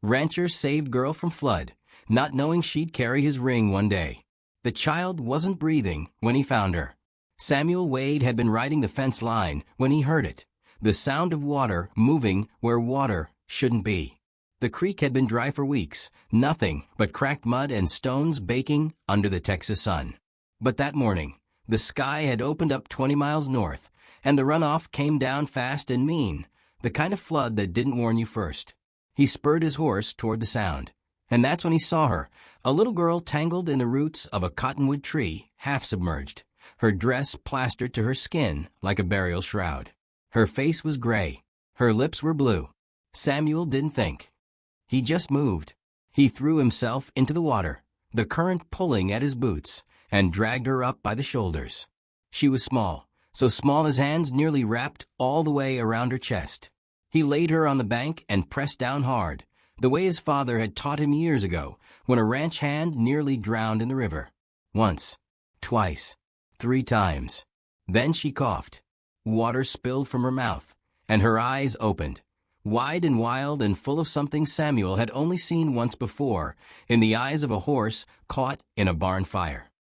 Rancher saved girl from flood, not knowing she'd carry his ring one day. The child wasn't breathing when he found her. Samuel Wade had been riding the fence line when he heard it, the sound of water moving where water shouldn't be. The creek had been dry for weeks, nothing but cracked mud and stones baking under the Texas sun. But that morning, the sky had opened up 20 miles north, and the runoff came down fast and mean, the kind of flood that didn't warn you first. He spurred his horse toward the sound, and that's when he saw her, a little girl tangled in the roots of a cottonwood tree, half submerged, her dress plastered to her skin like a burial shroud. Her face was gray, her lips were blue. Samuel didn't think. He just moved. He threw himself into the water, the current pulling at his boots, and dragged her up by the shoulders. She was small, so small his hands nearly wrapped all the way around her chest. He laid her on the bank and pressed down hard, the way his father had taught him years ago when a ranch hand nearly drowned in the river. Once, twice, 3 times. Then she coughed. Water spilled from her mouth, and her eyes opened, wide and wild and full of something Samuel had only seen once before in the eyes of a horse caught in a barn fire.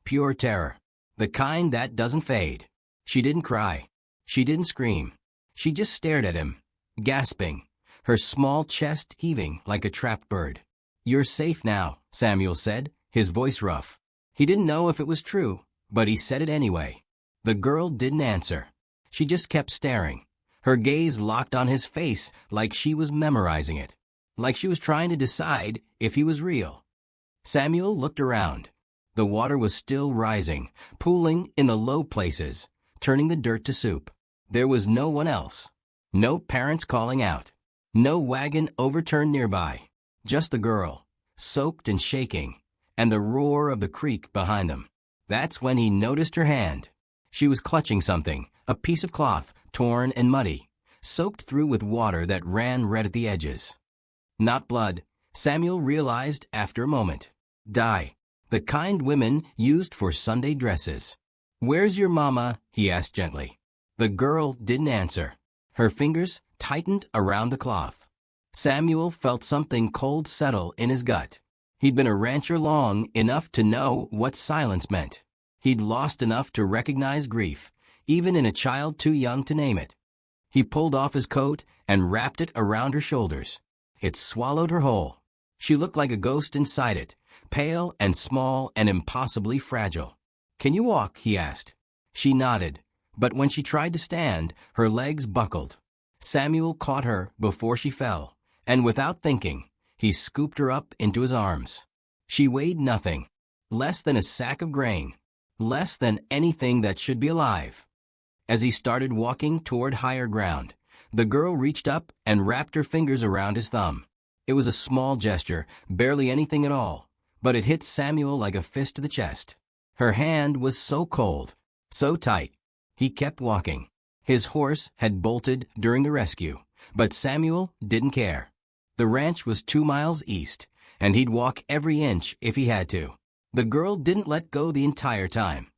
Pure terror, the kind that doesn't fade. She didn't cry. She didn't scream. She just stared at him, gasping, her small chest heaving like a trapped bird. "You're safe now," Samuel said, his voice rough. He didn't know if it was true, but he said it anyway. The girl didn't answer. She just kept staring, her gaze locked on his face like she was memorizing it, like she was trying to decide if he was real. Samuel looked around. The water was still rising, pooling in the low places, turning the dirt to soup. There was no one else. No parents calling out. No wagon overturned nearby. Just the girl, soaked and shaking, and the roar of the creek behind them. That's when he noticed her hand. She was clutching something, a piece of cloth, torn and muddy, soaked through with water that ran red at the edges. Not blood, Samuel realized after a moment. Dye. The kind women used for Sunday dresses. "Where's your mama?" he asked gently. The girl didn't answer. Her fingers tightened around the cloth. Samuel felt something cold settle in his gut. He'd been a rancher long enough to know what silence meant. He'd lost enough to recognize grief, even in a child too young to name it. He pulled off his coat and wrapped it around her shoulders. It swallowed her whole. She looked like a ghost inside it, pale and small and impossibly fragile. "Can you walk?" he asked. She nodded, but when she tried to stand, her legs buckled. Samuel caught her before she fell, and without thinking, he scooped her up into his arms. She weighed nothing, less than a sack of grain, less than anything that should be alive. As he started walking toward higher ground, the girl reached up and wrapped her fingers around his thumb. It was a small gesture, barely anything at all, but it hit Samuel like a fist to the chest. Her hand was so cold, so tight. He kept walking. His horse had bolted during the rescue, but Samuel didn't care. The ranch was 2 miles east, and he'd walk every inch if he had to. The girl didn't let go the entire time.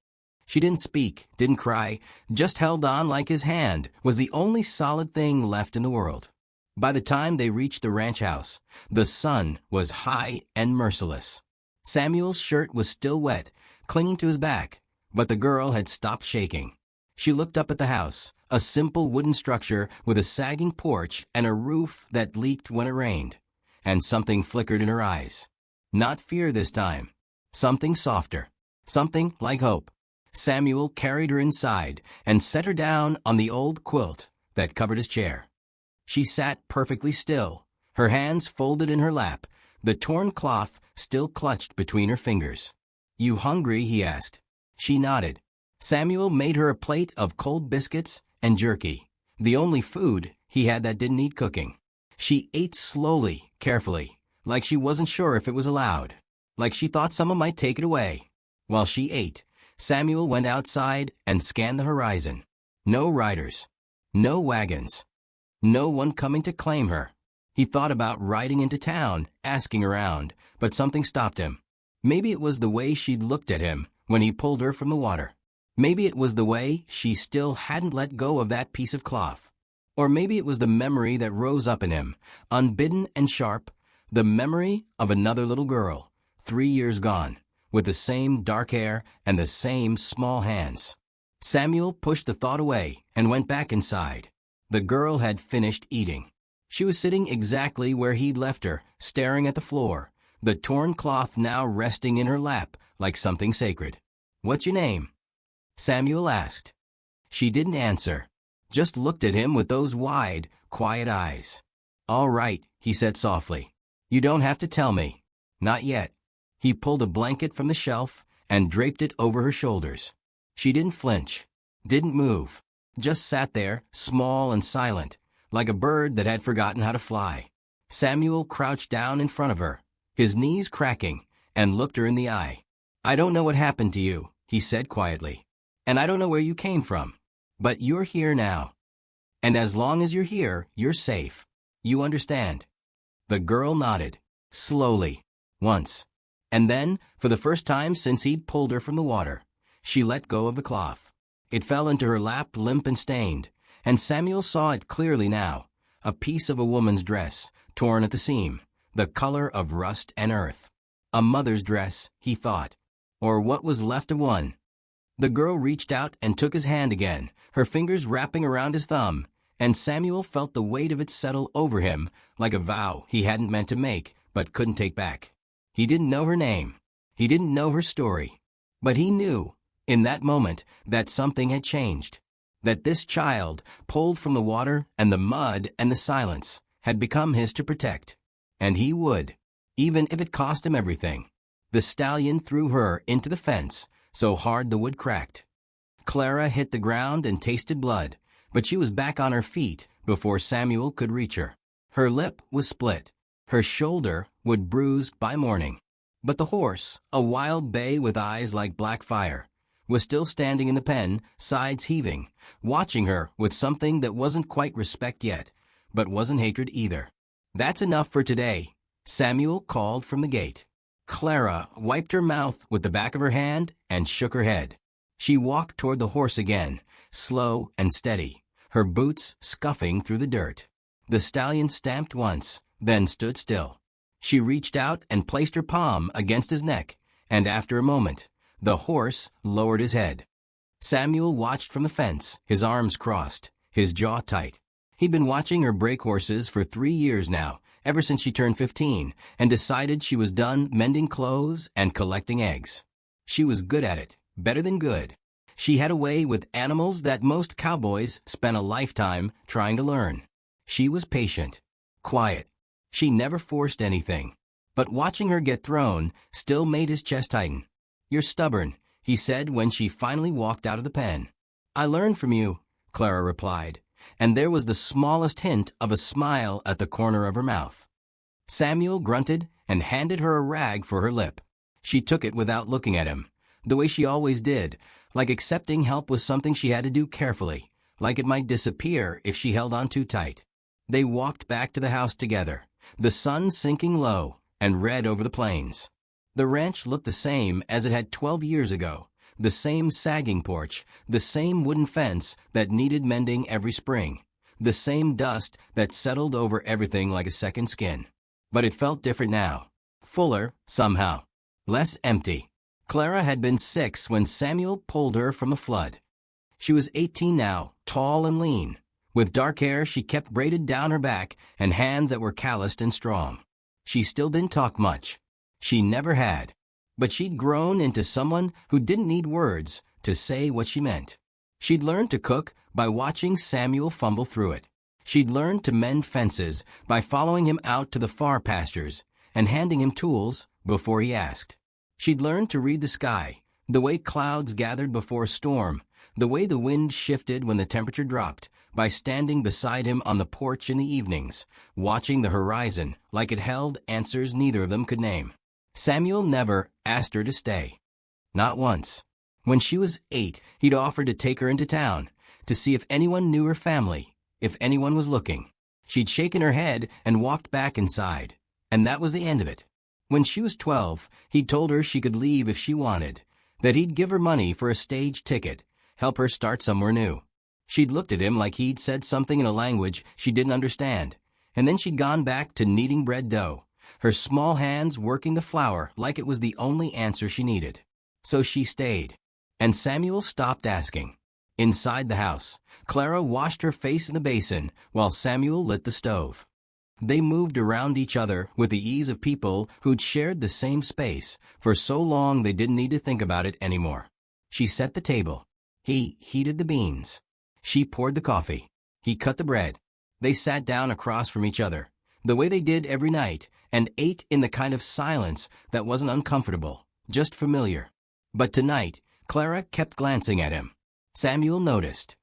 She didn't speak, didn't cry, just held on like his hand was the only solid thing left in the world. By the time they reached the ranch house, the sun was high and merciless. Samuel's shirt was still wet, clinging to his back, but the girl had stopped shaking. She looked up at the house, a simple wooden structure with a sagging porch and a roof that leaked when it rained, and something flickered in her eyes. Not fear this time. Something softer. Something like hope. Samuel carried her inside and set her down on the old quilt that covered his chair. She sat perfectly still, her hands folded in her lap, the torn cloth still clutched between her fingers. "You hungry?" he asked. She nodded. Samuel made her a plate of cold biscuits and jerky, the only food he had that didn't need cooking. She ate slowly, carefully, like she wasn't sure if it was allowed, like she thought someone might take it away. While she ate, Samuel went outside and scanned the horizon. No riders, no wagons, no one coming to claim her. He thought about riding into town, asking around, but something stopped him. Maybe it was the way she'd looked at him when he pulled her from the water. Maybe it was the way she still hadn't let go of that piece of cloth. Or maybe it was the memory that rose up in him, unbidden and sharp, The memory of another little girl, 3 years gone, with the same dark hair and the same small hands. Samuel pushed the thought away and went back inside. The girl had finished eating. She was sitting exactly where he'd left her, staring at the floor, the torn cloth now resting in her lap like something sacred. "What's your name?" Samuel asked. She didn't answer, just looked at him with those wide, quiet eyes. "All right," he said softly. "You don't have to tell me. Not yet." He pulled a blanket from the shelf and draped it over her shoulders. She didn't flinch, didn't move, just sat there, small and silent, like a bird that had forgotten how to fly. Samuel crouched down in front of her, his knees cracking, and looked her in the eye. "I don't know what happened to you," he said quietly, "and I don't know where you came from, but you're here now. And as long as you're here, you're safe. You understand?" The girl nodded, slowly, once. And then, for the first time since he'd pulled her from the water, she let go of the cloth. It fell into her lap limp and stained, and Samuel saw it clearly now, a piece of a woman's dress, torn at the seam, the color of rust and earth. A mother's dress, he thought, or what was left of one. The girl reached out and took his hand again, her fingers wrapping around his thumb, and Samuel felt the weight of it settle over him like a vow he hadn't meant to make but couldn't take back. He didn't know her name. He didn't know her story. But he knew, in that moment, that something had changed. That this child, pulled from the water and the mud and the silence, had become his to protect. And he would, even if it cost him everything. The stallion threw her into the fence, so hard the wood cracked. Clara hit the ground and tasted blood, but she was back on her feet before Samuel could reach her. Her lip was split. Her shoulder would bruised by morning. But the horse, a wild bay with eyes like black fire, was still standing in the pen, sides heaving, watching her with something that wasn't quite respect yet, but wasn't hatred either. "That's enough for today," Samuel called from the gate. Clara wiped her mouth with the back of her hand and shook her head. She walked toward the horse again, slow and steady, her boots scuffing through the dirt. The stallion stamped once, then stood still. She reached out and placed her palm against his neck, and after a moment, the horse lowered his head. Samuel watched from the fence, his arms crossed, his jaw tight. He'd been watching her break horses for 3 years now, ever since she turned 15, and decided she was done mending clothes and collecting eggs. She was good at it, better than good. She had a way with animals that most cowboys spent a lifetime trying to learn. She was patient, quiet. She never forced anything. But watching her get thrown still made his chest tighten. "You're stubborn," he said when she finally walked out of the pen. "I learned from you," Clara replied, and there was the smallest hint of a smile at the corner of her mouth. Samuel grunted and handed her a rag for her lip. She took it without looking at him, the way she always did, like accepting help was something she had to do carefully, like it might disappear if she held on too tight. They walked back to the house together, the sun sinking low and red over the plains. The ranch looked the same as it had 12 years ago, the same sagging porch, the same wooden fence that needed mending every spring, the same dust that settled over everything like a second skin. But it felt different now, fuller, somehow, less empty. Clara had been 6 when Samuel pulled her from the flood. She was 18 now, tall and lean. With dark hair she kept braided down her back and hands that were calloused and strong. She still didn't talk much. She never had. But she'd grown into someone who didn't need words to say what she meant. She'd learned to cook by watching Samuel fumble through it. She'd learned to mend fences by following him out to the far pastures and handing him tools before he asked. She'd learned to read the sky, the way clouds gathered before a storm, the way the wind shifted when the temperature dropped, by standing beside him on the porch in the evenings, watching the horizon like it held answers neither of them could name. Samuel never asked her to stay. Not once. When she was 8, he'd offered to take her into town, to see if anyone knew her family, if anyone was looking. She'd shaken her head and walked back inside, and that was the end of it. When she was 12, he'd told her she could leave if she wanted, that he'd give her money for a stage ticket, help her start somewhere new. She'd looked at him like he'd said something in a language she didn't understand, and then she'd gone back to kneading bread dough, her small hands working the flour like it was the only answer she needed. So she stayed. And Samuel stopped asking. Inside the house, Clara washed her face in the basin while Samuel lit the stove. They moved around each other with the ease of people who'd shared the same space for so long they didn't need to think about it anymore. She set the table. He heated the beans. She poured the coffee. He cut the bread. They sat down across from each other, the way they did every night, and ate in the kind of silence that wasn't uncomfortable, just familiar. But tonight, Clara kept glancing at him. Samuel noticed.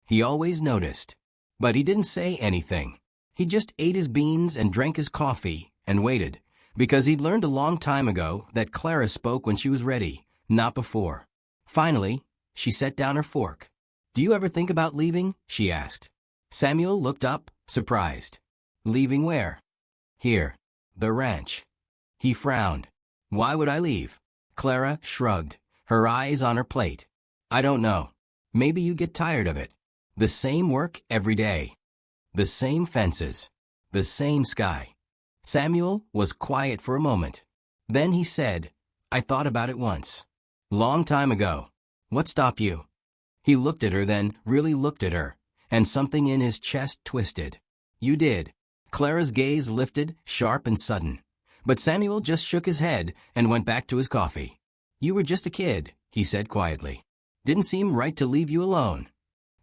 He always noticed. But he didn't say anything. He just ate his beans and drank his coffee and waited, because he'd learned a long time ago that Clara spoke when she was ready, not before. Finally, she set down her fork. "Do you ever think about leaving?" she asked. Samuel looked up, surprised. "Leaving where?" "Here. The ranch." He frowned. "Why would I leave?" Clara shrugged, her eyes on her plate. "I don't know. Maybe you get tired of it. The same work every day. The same fences. The same sky." Samuel was quiet for a moment. Then he said, "I thought about it once. Long time ago. What stopped you?" He looked at her, then really looked at her, and something in his chest twisted. "You did." Clara's gaze lifted, sharp and sudden. But Samuel just shook his head and went back to his coffee. "You were just a kid," he said quietly. "Didn't seem right to leave you alone."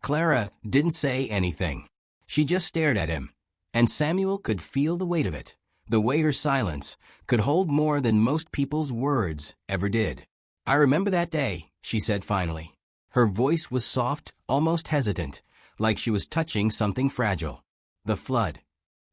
Clara didn't say anything. She just stared at him, and Samuel could feel the weight of it, the way her silence could hold more than most people's words ever did. "I remember that day," she said finally. Her voice was soft, almost hesitant, like she was touching something fragile. "The flood."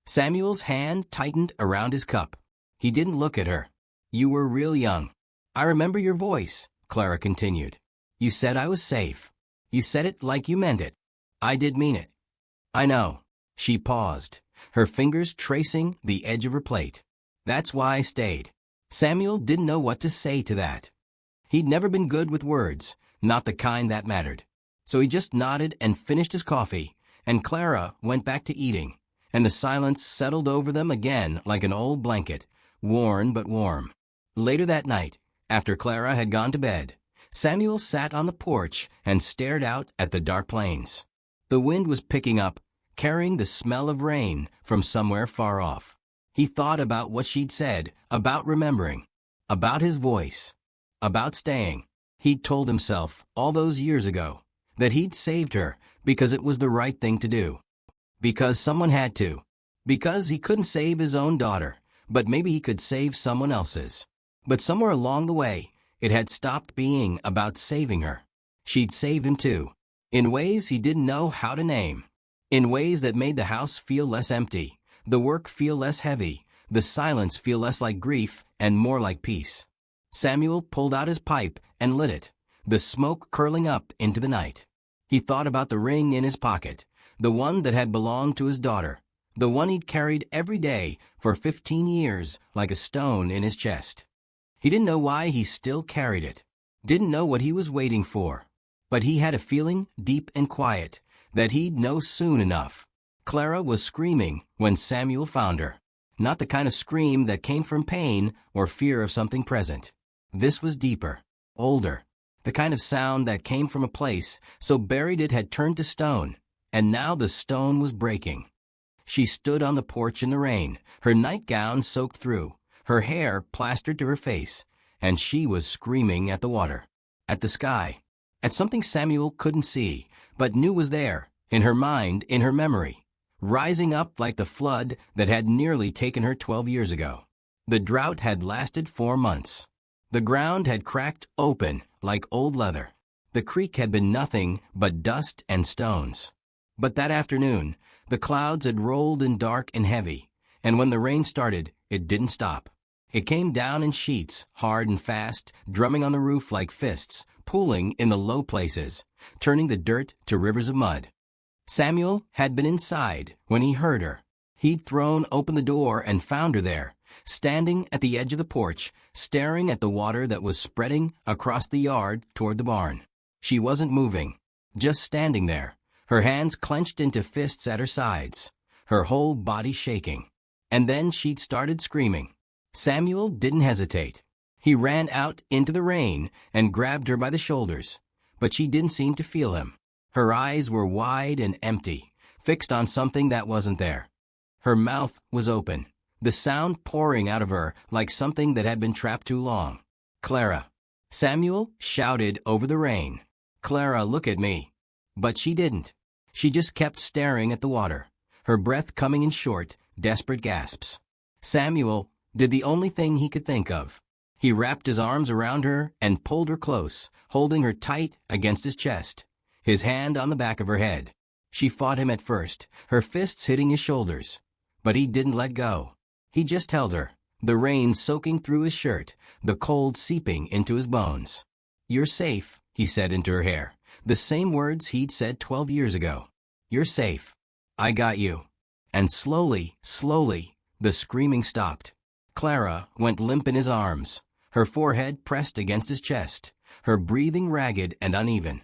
Samuel's hand tightened around his cup. He didn't look at her. "You were real young." "I remember your voice," Clara continued. "You said I was safe. You said it like you meant it." "I did mean it." "I know." She paused, her fingers tracing the edge of her plate. "That's why I stayed." Samuel didn't know what to say to that. He'd never been good with words, not the kind that mattered. So he just nodded and finished his coffee, and Clara went back to eating, and the silence settled over them again like an old blanket, worn but warm. Later that night, after Clara had gone to bed, Samuel sat on the porch and stared out at the dark plains. The wind was picking up, carrying the smell of rain from somewhere far off. He thought about what she'd said, about remembering, about his voice, about staying. He'd told himself, all those years ago, that he'd saved her because it was the right thing to do. Because someone had to. Because he couldn't save his own daughter, but maybe he could save someone else's. But somewhere along the way, it had stopped being about saving her. She'd save him too, in ways he didn't know how to name. In ways that made the house feel less empty, the work feel less heavy, the silence feel less like grief and more like peace. Samuel pulled out his pipe and lit it, the smoke curling up into the night. He thought about the ring in his pocket, the one that had belonged to his daughter, the one he'd carried every day for 15 years like a stone in his chest. He didn't know why he still carried it, didn't know what he was waiting for, but he had a feeling, deep and quiet, that he'd know soon enough. Clara was screaming when Samuel found her, not the kind of scream that came from pain or fear of something present. This was deeper, older, the kind of sound that came from a place so buried it had turned to stone, and now the stone was breaking. She stood on the porch in the rain, her nightgown soaked through, her hair plastered to her face, and she was screaming at the water, at the sky, at something Samuel couldn't see, but knew was there, in her mind, in her memory, rising up like the flood that had nearly taken her 12 years ago. The drought had lasted 4 months. The ground had cracked open like old leather. The creek had been nothing but dust and stones. But that afternoon, the clouds had rolled in dark and heavy, and when the rain started, it didn't stop. It came down in sheets, hard and fast, drumming on the roof like fists, pooling in the low places, turning the dirt to rivers of mud. Samuel had been inside when he heard her. He'd thrown open the door and found her there, standing at the edge of the porch, staring at the water that was spreading across the yard toward the barn. She wasn't moving, just standing there, her hands clenched into fists at her sides, her whole body shaking. And then she'd started screaming. Samuel didn't hesitate. He ran out into the rain and grabbed her by the shoulders, but she didn't seem to feel him. Her eyes were wide and empty, fixed on something that wasn't there. Her mouth was open, the sound pouring out of her like something that had been trapped too long. "Clara!" Samuel shouted over the rain. "Clara, look at me." But she didn't. She just kept staring at the water, her breath coming in short, desperate gasps. Samuel did the only thing he could think of. He wrapped his arms around her and pulled her close, holding her tight against his chest, his hand on the back of her head. She fought him at first, her fists hitting his shoulders. But he didn't let go. He just held her, the rain soaking through his shirt, the cold seeping into his bones. "You're safe," he said into her hair, the same words he'd said 12 years ago. "You're safe. I got you." And slowly, the screaming stopped. Clara went limp in his arms, her forehead pressed against his chest, her breathing ragged and uneven.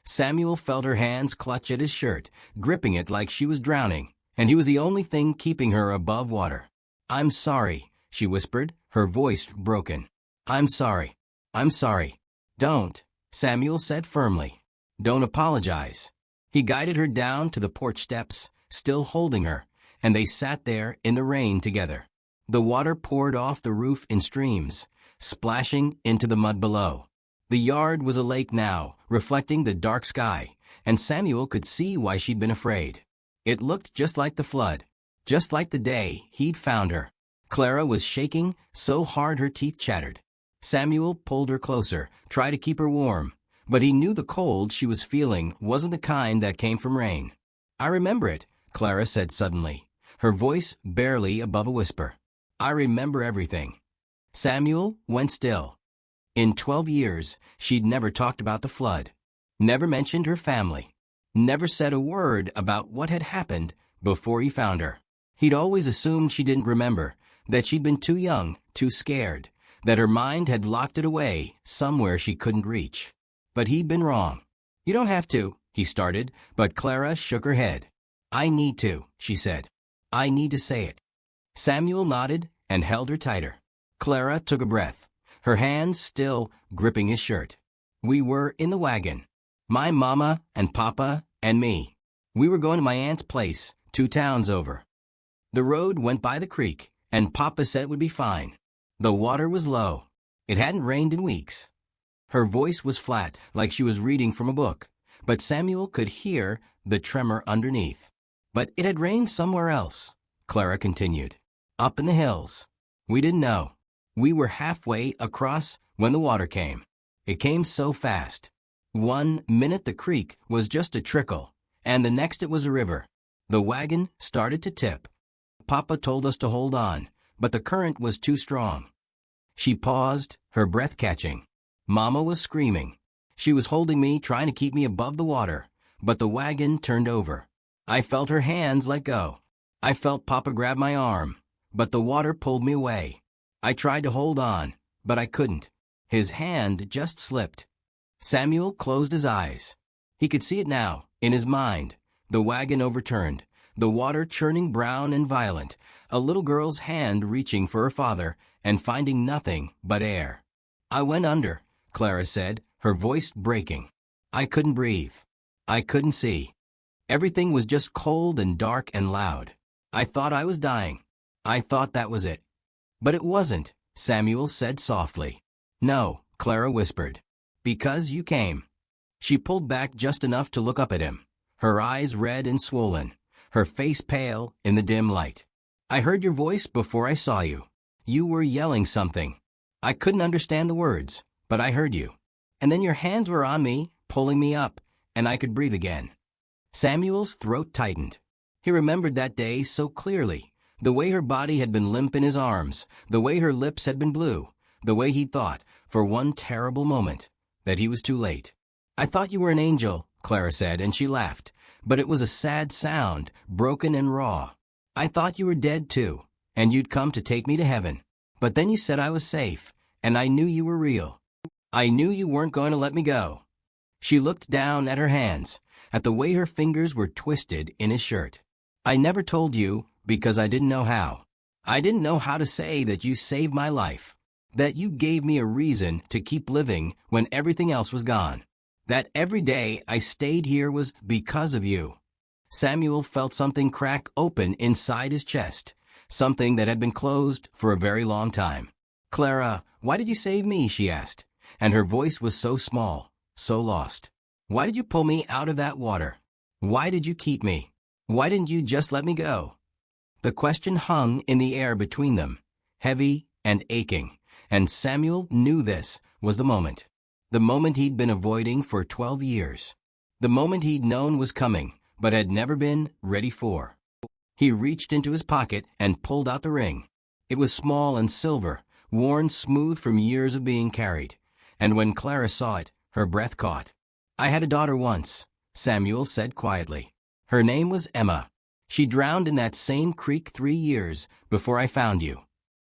Samuel felt her hands clutch at his shirt, gripping it like she was drowning, and he was the only thing keeping her above water. "I'm sorry," she whispered, her voice broken. "I'm sorry. I'm sorry." "Don't," Samuel said firmly. "Don't apologize." He guided her down to the porch steps, still holding her, and they sat there in the rain together. The water poured off the roof in streams, splashing into the mud below. The yard was a lake now, reflecting the dark sky, and Samuel could see why she'd been afraid. It looked just like the flood, just like the day he'd found her. Clara was shaking so hard her teeth chattered. Samuel pulled her closer, tried to keep her warm, but he knew the cold she was feeling wasn't the kind that came from rain. "I remember it," Clara said suddenly, her voice barely above a whisper. "I remember everything." Samuel went still. In 12 years, she'd never talked about the flood, never mentioned her family, never said a word about what had happened before he found her. He'd always assumed she didn't remember, that she'd been too young, too scared, that her mind had locked it away somewhere she couldn't reach. But he'd been wrong. "You don't have to," he started, but Clara shook her head. "I need to," she said. "I need to say it." Samuel nodded and held her tighter. Clara took a breath, her hands still gripping his shirt. "We were in the wagon. My mama and papa and me. We were going to my aunt's place, 2 towns over. The road went by the creek, and Papa said it would be fine. The water was low. It hadn't rained in weeks." Her voice was flat, like she was reading from a book, but Samuel could hear the tremor underneath. "But it had rained somewhere else," Clara continued. "Up in the hills. We didn't know. We were halfway across when the water came. It came so fast. 1 minute the creek was just a trickle, and the next it was a river. The wagon started to tip. Papa told us to hold on, but the current was too strong." She paused, her breath catching. "Mama was screaming. She was holding me, trying to keep me above the water, but the wagon turned over. I felt her hands let go. I felt Papa grab my arm, but the water pulled me away. I tried to hold on, but I couldn't. His hand just slipped." Samuel closed his eyes. He could see it now, in his mind. The wagon overturned, the water churning brown and violent, a little girl's hand reaching for her father and finding nothing but air. "I went under," Clara said, her voice breaking. "I couldn't breathe. I couldn't see. Everything was just cold and dark and loud. I thought I was dying. I thought that was it." "But it wasn't," Samuel said softly. "No," Clara whispered. "Because you came." She pulled back just enough to look up at him, her eyes red and swollen, her face pale in the dim light. "I heard your voice before I saw you. You were yelling something. I couldn't understand the words, but I heard you. And then your hands were on me, pulling me up, and I could breathe again." Samuel's throat tightened. He remembered that day so clearly, the way her body had been limp in his arms, the way her lips had been blue, the way he thought, for one terrible moment, that he was too late. "I thought you were an angel," Clara said, and she laughed, but it was a sad sound, broken and raw. "I thought you were dead too, and you'd come to take me to heaven. But then you said I was safe, and I knew you were real. I knew you weren't going to let me go." She looked down at her hands, at the way her fingers were twisted in his shirt. "I never told you because I didn't know how. I didn't know how to say that you saved my life. That you gave me a reason to keep living when everything else was gone. That every day I stayed here was because of you." Samuel felt something crack open inside his chest, something that had been closed for a very long time. "Clara, why did you save me?" she asked, and her voice was so small, so lost. "Why did you pull me out of that water? Why did you keep me? Why didn't you just let me go?" The question hung in the air between them, heavy and aching, and Samuel knew this was the moment. The moment he'd been avoiding for 12 years. The moment he'd known was coming, but had never been ready for. He reached into his pocket and pulled out the ring. It was small and silver, worn smooth from years of being carried. And when Clara saw it, her breath caught. "I had a daughter once," Samuel said quietly. "Her name was Emma. She drowned in that same creek 3 years before I found you."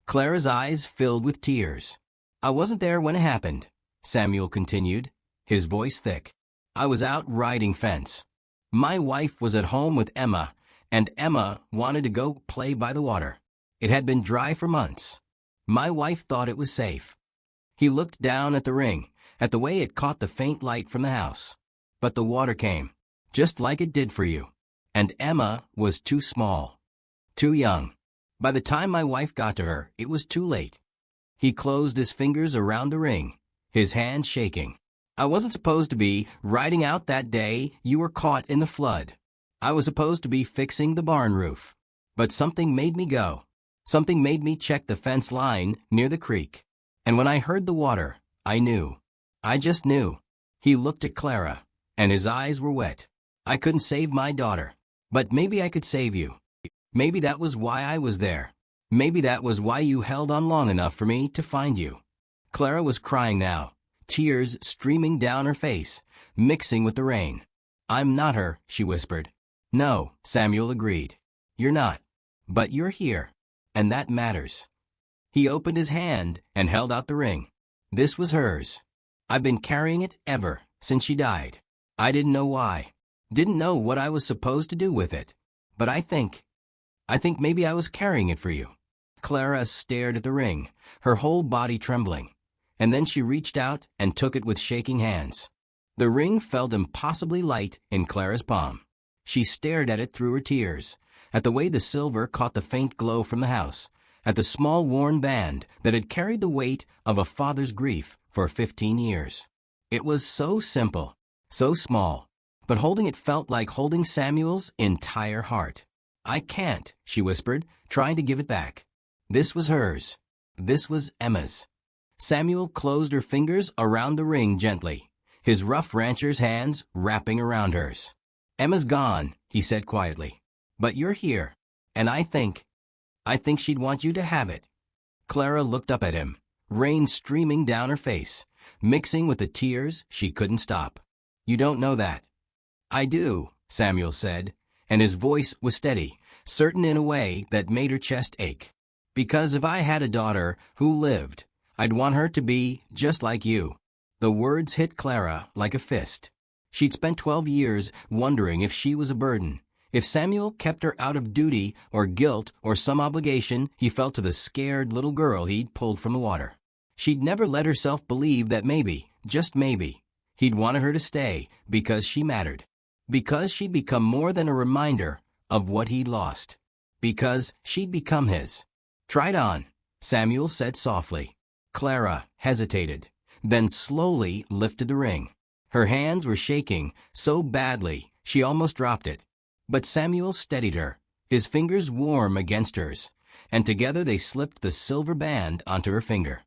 Clara's eyes filled with tears. "I wasn't there when it happened," Samuel continued, his voice thick. "I was out riding fence. My wife was at home with Emma, and Emma wanted to go play by the water. It had been dry for months. My wife thought it was safe." He looked down at the ring, at the way it caught the faint light from the house. "But the water came, just like it did for you. And Emma was too small, too young. By the time my wife got to her, it was too late." He closed his fingers around the ring, his hand shaking. "I wasn't supposed to be riding out that day you were caught in the flood. I was supposed to be fixing the barn roof. But something made me go. Something made me check the fence line near the creek. And when I heard the water, I knew. I just knew." He looked at Clara, and his eyes were wet. "I couldn't save my daughter. But maybe I could save you. Maybe that was why I was there. Maybe that was why you held on long enough for me to find you." Clara was crying now, tears streaming down her face, mixing with the rain. "I'm not her," she whispered. "No," Samuel agreed. "You're not. But you're here. And that matters." He opened his hand and held out the ring. This was hers. "I've been carrying it ever since she died. I didn't know why. Didn't know what I was supposed to do with it. But I think maybe I was carrying it for you." Clara stared at the ring, her whole body trembling. And then she reached out and took it with shaking hands. The ring felt impossibly light in Clara's palm. She stared at it through her tears, at the way the silver caught the faint glow from the house, at the small worn band that had carried the weight of a father's grief for 15 years. It was so simple, so small, but holding it felt like holding Samuel's entire heart. "I can't," she whispered, trying to give it back. This was hers. This was Emma's. Samuel closed her fingers around the ring gently, his rough rancher's hands wrapping around hers. "Emma's gone," he said quietly. "But you're here, and I think she'd want you to have it." Clara looked up at him, rain streaming down her face, mixing with the tears she couldn't stop. "You don't know that." "I do," Samuel said, and his voice was steady, certain in a way that made her chest ache. "Because if I had a daughter who lived, I'd want her to be just like you." The words hit Clara like a fist. She'd spent 12 years wondering if she was a burden, if Samuel kept her out of duty or guilt or some obligation he felt to the scared little girl he'd pulled from the water. She'd never let herself believe that maybe, just maybe, he'd wanted her to stay because she mattered. Because she'd become more than a reminder of what he'd lost. Because she'd become his. "Try it on," Samuel said softly. Clara hesitated, then slowly lifted the ring. Her hands were shaking so badly she almost dropped it. But Samuel steadied her, his fingers warm against hers, and together they slipped the silver band onto her finger.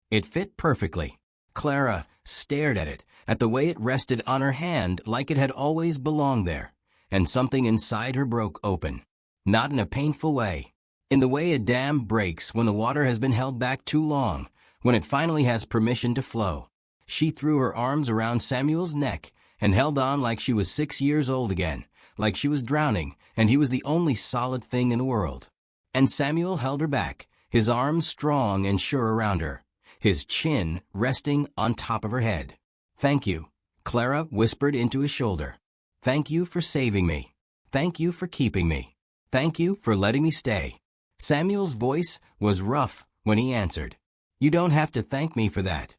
It fit perfectly. Clara stared at it, at the way it rested on her hand like it had always belonged there, and something inside her broke open. Not in a painful way. In the way a dam breaks when the water has been held back too long, when it finally has permission to flow. She threw her arms around Samuel's neck and held on like she was 6 years old again, like she was drowning and he was the only solid thing in the world. And Samuel held her back, his arms strong and sure around her, his chin resting on top of her head. "Thank you," Clara whispered into his shoulder. "Thank you for saving me. Thank you for keeping me. Thank you for letting me stay." Samuel's voice was rough when he answered. You don't have to thank me for that.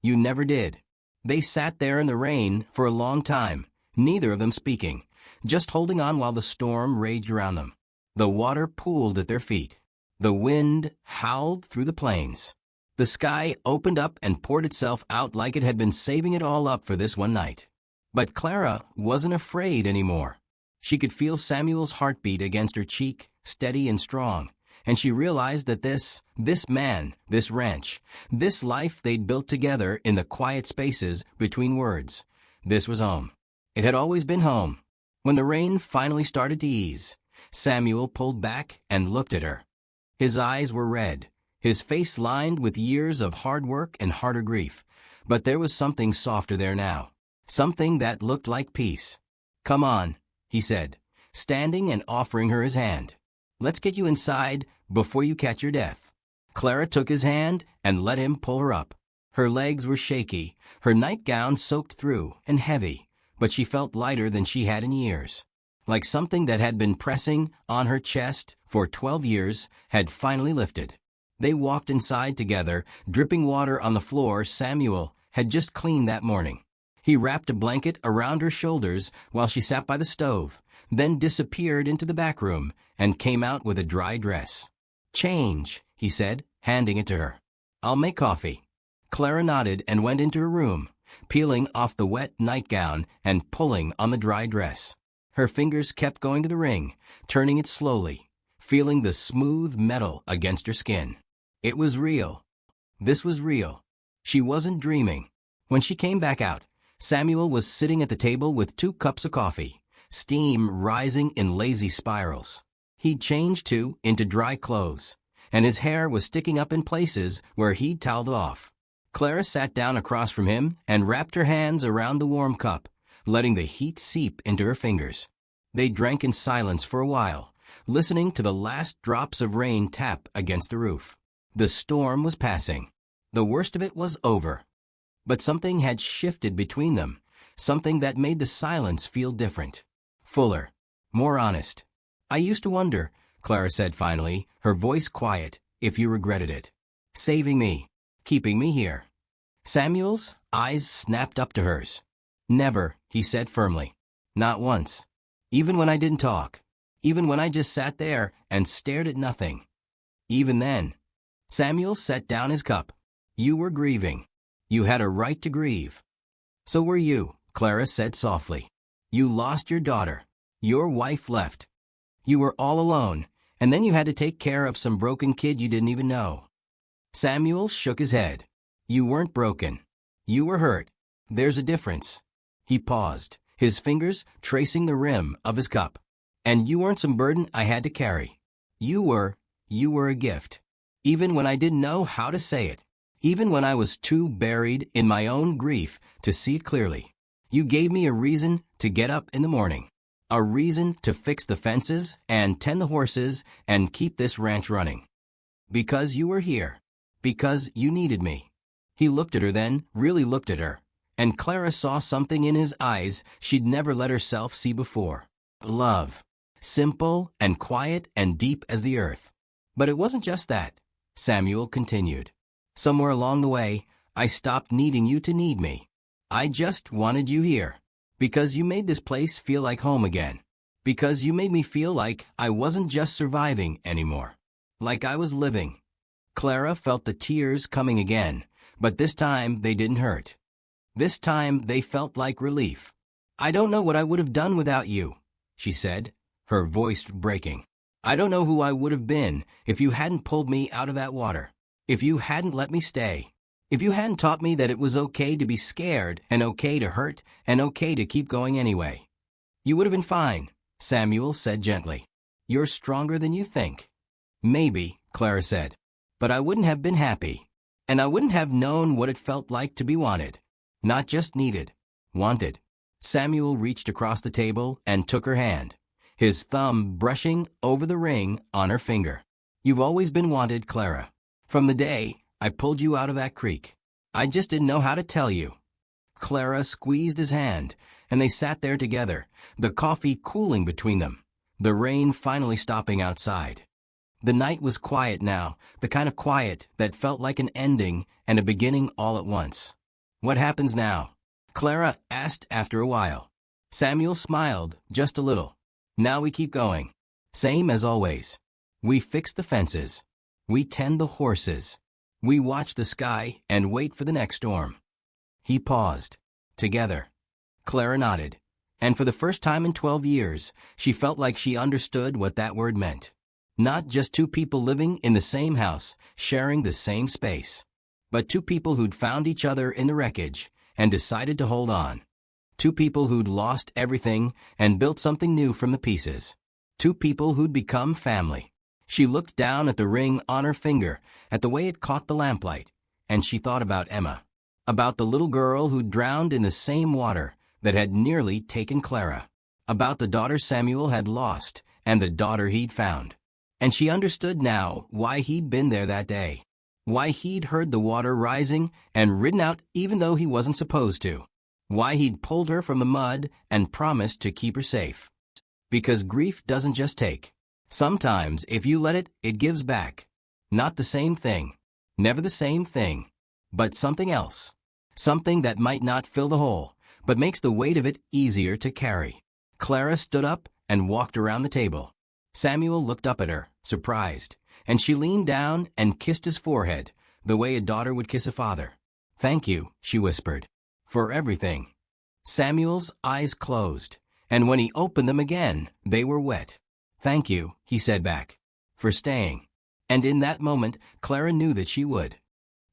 You never did. They sat there in the rain for a long time, neither of them speaking, just holding on while the storm raged around them. The water pooled at their feet. The wind howled through the plains. The sky opened up and poured itself out like it had been saving it all up for this one night. But Clara wasn't afraid anymore. She could feel Samuel's heartbeat against her cheek, steady and strong, and she realized that this man, this ranch, this life they'd built together in the quiet spaces between words, this was home. It had always been home. When the rain finally started to ease, Samuel pulled back and looked at her. His eyes were red, his face lined with years of hard work and harder grief, but there was something softer there now, something that looked like peace. Come on, he said, standing and offering her his hand. Let's get you inside before you catch your death. Clara took his hand and let him pull her up. Her legs were shaky, her nightgown soaked through and heavy, but she felt lighter than she had in years. Like something that had been pressing on her chest for 12 years had finally lifted. They walked inside together, dripping water on the floor Samuel had just cleaned that morning. He wrapped a blanket around her shoulders while she sat by the stove, then disappeared into the back room and came out with a dry dress. Change, he said, handing it to her. I'll make coffee. Clara nodded and went into her room, peeling off the wet nightgown and pulling on the dry dress. Her fingers kept going to the ring, turning it slowly, feeling the smooth metal against her skin. It was real. This was real. She wasn't dreaming. When she came back out, Samuel was sitting at the table with 2 cups of coffee, steam rising in lazy spirals. He'd changed too into dry clothes, and his hair was sticking up in places where he'd toweled off. Clara sat down across from him and wrapped her hands around the warm cup, letting the heat seep into her fingers. They drank in silence for a while, listening to the last drops of rain tap against the roof. The storm was passing. The worst of it was over. But something had shifted between them, something that made the silence feel different, fuller, more honest. I used to wonder, Clara said finally, her voice quiet, if you regretted it. Saving me, keeping me here. Samuel's eyes snapped up to hers. Never, he said firmly. Not once. Even when I didn't talk. Even when I just sat there and stared at nothing. Even then. Samuel set down his cup. You were grieving. You had a right to grieve. So were you, Clara said softly. You lost your daughter. Your wife left. You were all alone, and then you had to take care of some broken kid you didn't even know. Samuel shook his head. You weren't broken. You were hurt. There's a difference. He paused, his fingers tracing the rim of his cup. And you weren't some burden I had to carry. You were a gift. Even when I didn't know how to say it. Even when I was too buried in my own grief to see it clearly. You gave me a reason to get up in the morning. A reason to fix the fences and tend the horses and keep this ranch running. Because you were here. Because you needed me. He looked at her then, really looked at her. And Clara saw something in his eyes she'd never let herself see before. Love. Simple and quiet and deep as the earth. But it wasn't just that, Samuel continued. Somewhere along the way, I stopped needing you to need me. I just wanted you here. Because you made this place feel like home again. Because you made me feel like I wasn't just surviving anymore. Like I was living. Clara felt the tears coming again, but this time they didn't hurt. This time they felt like relief. I don't know what I would have done without you, she said, her voice breaking. I don't know who I would have been if you hadn't pulled me out of that water. If you hadn't let me stay. If you hadn't taught me that it was okay to be scared and okay to hurt and okay to keep going anyway. You would have been fine, Samuel said gently. You're stronger than you think. Maybe, Clara said. But I wouldn't have been happy. And I wouldn't have known what it felt like to be wanted. Not just needed. Wanted. Samuel reached across the table and took her hand, his thumb brushing over the ring on her finger. You've always been wanted, Clara. From the day I pulled you out of that creek. I just didn't know how to tell you. Clara squeezed his hand, and they sat there together, the coffee cooling between them, the rain finally stopping outside. The night was quiet now, the kind of quiet that felt like an ending and a beginning all at once. "What happens now?" Clara asked after a while. Samuel smiled, just a little. "Now we keep going. Same as always. We fix the fences. We tend the horses. We watch the sky and wait for the next storm." He paused. "Together." Clara nodded. And for the first time in 12 years, she felt like she understood what that word meant. Not just two people living in the same house, sharing the same space, but two people who'd found each other in the wreckage and decided to hold on. Two people who'd lost everything and built something new from the pieces. Two people who'd become family. She looked down at the ring on her finger, at the way it caught the lamplight, and she thought about Emma. About the little girl who'd drowned in the same water that had nearly taken Clara. About the daughter Samuel had lost and the daughter he'd found. And she understood now why he'd been there that day. Why he'd heard the water rising and ridden out even though he wasn't supposed to. Why he'd pulled her from the mud and promised to keep her safe. Because grief doesn't just take. Sometimes, if you let it, it gives back. Not the same thing. Never the same thing. But something else. Something that might not fill the hole, but makes the weight of it easier to carry. Clara stood up and walked around the table. Samuel looked up at her, surprised, and she leaned down and kissed his forehead, the way a daughter would kiss a father. "Thank you," she whispered, "for everything." Samuel's eyes closed, and when he opened them again, they were wet. "Thank you," he said back, "for staying." And in that moment, Clara knew that she would.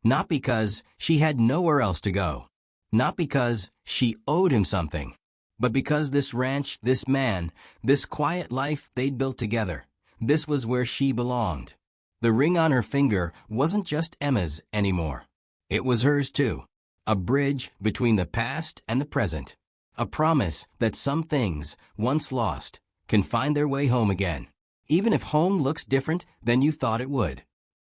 Not because she had nowhere else to go. Not because she owed him something. But because this ranch, this man, this quiet life they'd built together, this was where she belonged. The ring on her finger wasn't just Emma's anymore. It was hers too. A bridge between the past and the present. A promise that some things, once lost, can find their way home again. Even if home looks different than you thought it would.